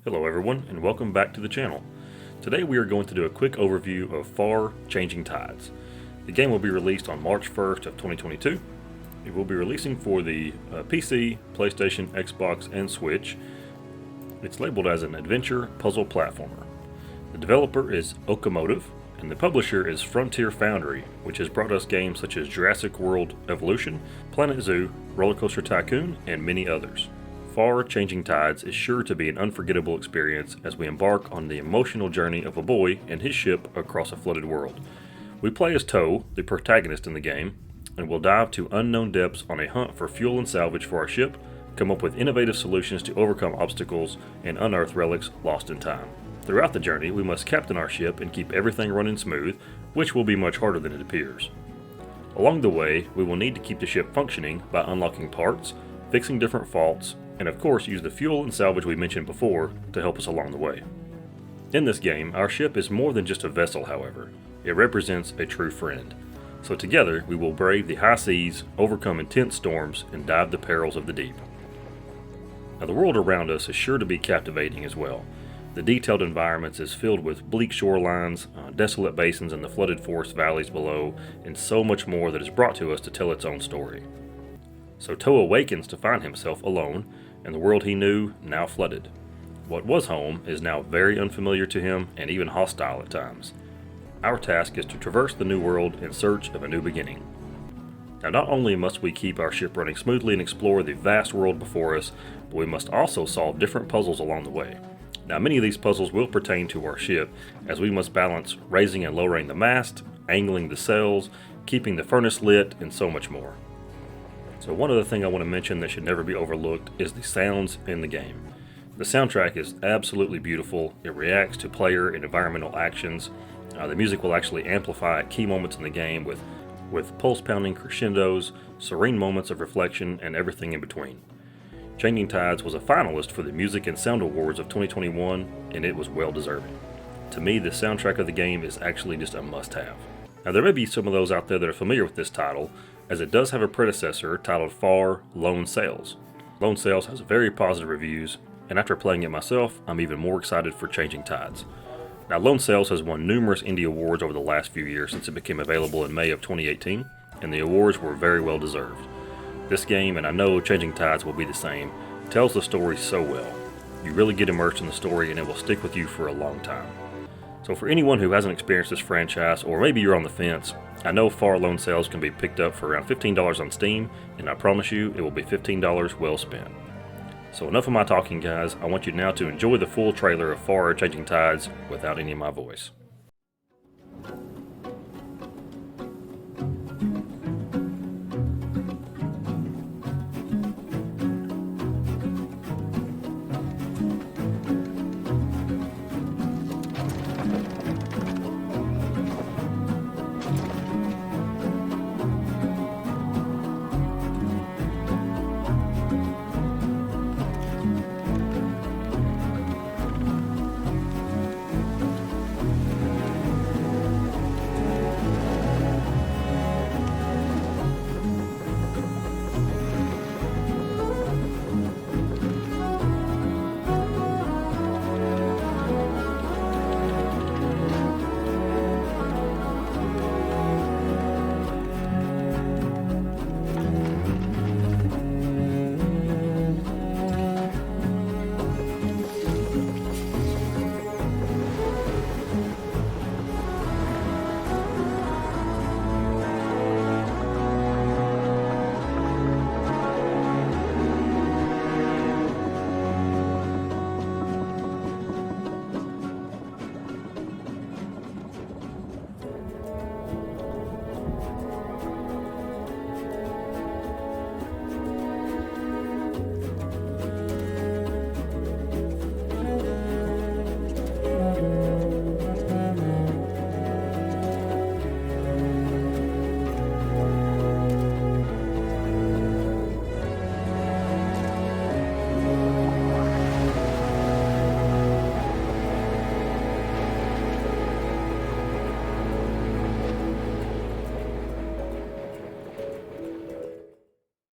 Hello everyone, and welcome back to the channel. Today we are going to do a quick overview of Far Changing Tides. The game will be released on March 1st of 2022. It will be releasing for the PC, PlayStation, Xbox, and Switch. It's labeled as an adventure puzzle platformer. The developer is Okomotive, and the publisher is Foundry, which has brought us games such as Jurassic World Evolution, Planet Zoo, Coaster Tycoon, and many others. Far Changing Tides is sure to be an unforgettable experience as we embark on the emotional journey of a boy and his ship across a flooded world. We play as Tow, the protagonist in the game, and will dive to unknown depths on a hunt for fuel and salvage for our ship, come up with innovative solutions to overcome obstacles, and unearth relics lost in time. Throughout the journey, we must captain our ship and keep everything running smooth, which will be much harder than it appears. Along the way, we will need to keep the ship functioning by unlocking parts, fixing different faults, and of course use the fuel and salvage we mentioned before to help us along the way. In this game, our ship is more than just a vessel, however. It represents a true friend. So together, we will brave the high seas, overcome intense storms, and dive the perils of the deep. Now, the world around us is sure to be captivating as well. The detailed environments is filled with bleak shorelines, desolate basins and the flooded forest valleys below, and so much more that is brought to us to tell its own story. So Tow awakens to find himself alone, and the world he knew now flooded. What was home is now very unfamiliar to him and even hostile at times. Our task is to traverse the new world in search of a new beginning. Now, not only must we keep our ship running smoothly and explore the vast world before us, but we must also solve different puzzles along the way. Now, many of these puzzles will pertain to our ship, as we must balance raising and lowering the mast, angling the sails, keeping the furnace lit, and so much more. So one other thing I want to mention that should never be overlooked is the sounds in the game. The soundtrack is absolutely beautiful. It reacts to player and environmental actions. The music will actually amplify key moments in the game with pulse-pounding crescendos, serene moments of reflection, and everything in between. Changing Tides was a finalist for the Music and Sound Awards of 2021, and it was well deserving. To me, the soundtrack of the game is actually just a must-have. Now, there may be some of those out there that are familiar with this title, as it does have a predecessor titled Far Lone Sails. Lone Sails has very positive reviews, and after playing it myself, I'm even more excited for Changing Tides. Now, Lone Sails has won numerous indie awards over the last few years since it became available in May of 2018, and the awards were very well deserved. This game, and I know Changing Tides will be the same, tells the story so well. You really get immersed in the story and it will stick with you for a long time. So for anyone who hasn't experienced this franchise, or maybe you're on the fence, I know Far Lone Sails can be picked up for around $15 on Steam, and I promise you it will be $15 well spent. So enough of my talking, guys. I want you now to enjoy the full trailer of Far Changing Tides without any of my voice.